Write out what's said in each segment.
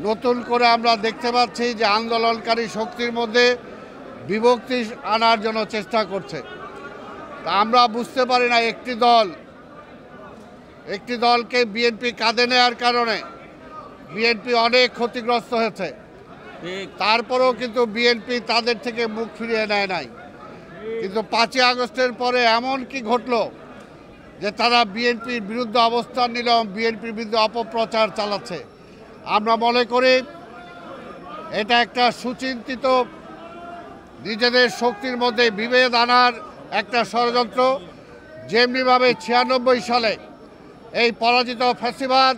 নতুন করে আমরা দেখতে পাচ্ছি যে আন্দোলনকারী শক্তির মধ্যে বিভক্তি আনার জন্য চেষ্টা করছে। তা আমরা বুঝতে পারি না একটি দলকে বিএনপি কাঁধে নেওয়ার কারণে বিএনপি অনেক ক্ষতিগ্রস্ত হয়েছে। তারপরেও কিন্তু বিএনপি তাদের থেকে মুখ ফিরিয়ে নেয় নাই। কিন্তু 5ই আগস্টের পরে এমন কি ঘটলো যে তারা বিএনপির বিরুদ্ধে অবস্থান নিল, বিএনপির বিরুদ্ধে অপপ্রচার চালাচ্ছে। আমরা মনে করি এটা একটা সুচিন্তিত নিজেদের শক্তির মধ্যে বিভেদ আনার একটা ষড়যন্ত্র। যেমনিভাবে 96 সালে এই পরাজিত ফ্যাসিবাদ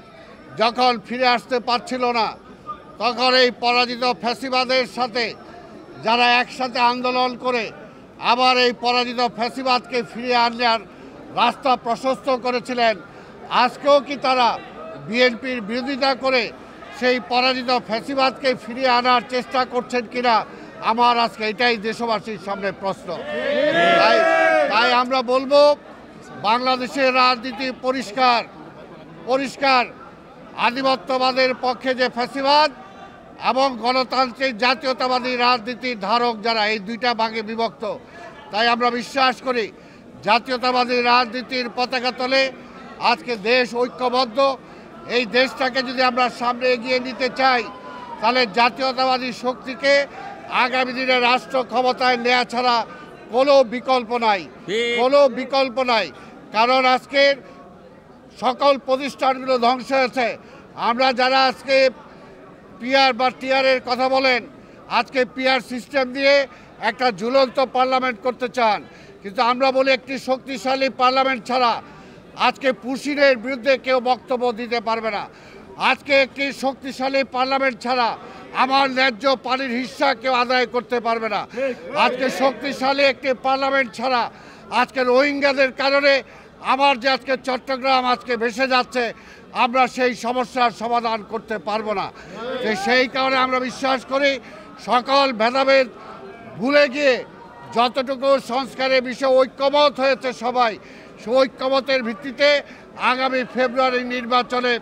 যখন ফিরে আসতে পারছিল না, তখন এই পরাজিত ফ্যাসিবাদের সাথে যারা একসাথে আন্দোলন করে আবার এই পরাজিত ফ্যাসিবাদকে ফিরিয়ে আনার রাস্তা প্রশস্ত করেছিলেন, আজকেও কি তারা বিএনপির বিরোধিতা করে সেই পরাজিত ফ্যাসিবাদকে ফিরিয়ে আনার চেষ্টা করছেন কিনা আমার আজকে এটাই দেশবাসীর সামনে প্রশ্ন। তাই আমরা বলবো বাংলাদেশের রাজনীতি পরিষ্কার। আধিপত্যবাদের পক্ষে যে ফ্যাসিবাদ এবং গণতান্ত্রিক জাতীয়তাবাদী রাজনীতির ধারক যারা, এই দুইটা ভাগে বিভক্ত। তাই আমরা বিশ্বাস করি জাতীয়তাবাদী রাজনীতির পতাকা তলে আজকে দেশ ঐক্যবদ্ধ। এই দেশটাকে যদি আমরা সামনে এগিয়ে নিতে চাই, তাহলে জাতীয়তাবাদী শক্তিকে আগামী দিনে রাষ্ট্র ক্ষমতায় নেওয়া ছাড়া কোনো বিকল্প নাই। কারণ আজকের সকল প্রতিষ্ঠানগুলো ধ্বংস হয়েছে। আমরা যারা আজকে পিআর বা টিআরের কথা বলেন, আজকে পিআর সিস্টেম দিয়ে একটা ঝুলন্ত পার্লামেন্ট করতে চান, কিন্তু আমরা বলি একটি শক্তিশালী পার্লামেন্ট ছাড়া আজকে পুশিনের বিরুদ্ধে কেউ বক্তব্য দিতে পারবে না। আজকে একটি শক্তিশালী পার্লামেন্ট ছাড়া আমার ন্যায্য পানির হিস্সা কেউ আদায় করতে পারবে না। আজকে শক্তিশালী একটি পার্লামেন্ট ছাড়া আজকে রোহিঙ্গাদের কারণে আমার যে আজকে চট্টগ্রাম আজকে ভেসে যাচ্ছে, আমরা সেই সমস্যার সমাধান করতে পারবো না। সেই কারণে আমরা বিশ্বাস করি সকল ভেদাভেদ ভুলে গিয়ে যতটুকু সংস্কারের বিষয়ে ঐক্যমত হয়েছে সবাই, সেই ঐক্যমতের ভিত্তিতে আগামী ফেব্রুয়ারি নির্বাচনে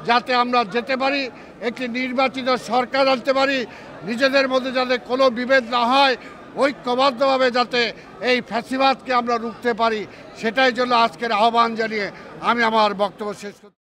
যাতে আমরা যেতে পারি, একটি নির্বাচিত সরকার আনতে পারি, নিজেদের মধ্যে যাতে কোনো বিভেদ না হয়, ঐক্যবদ্ধভাবে যাতে এই ফ্যাসিবাদকে আমরা রুখতে পারি, সেটাই জন্য আজকের আহ্বান জানিয়ে আমি আমার বক্তব্য শেষ করছি।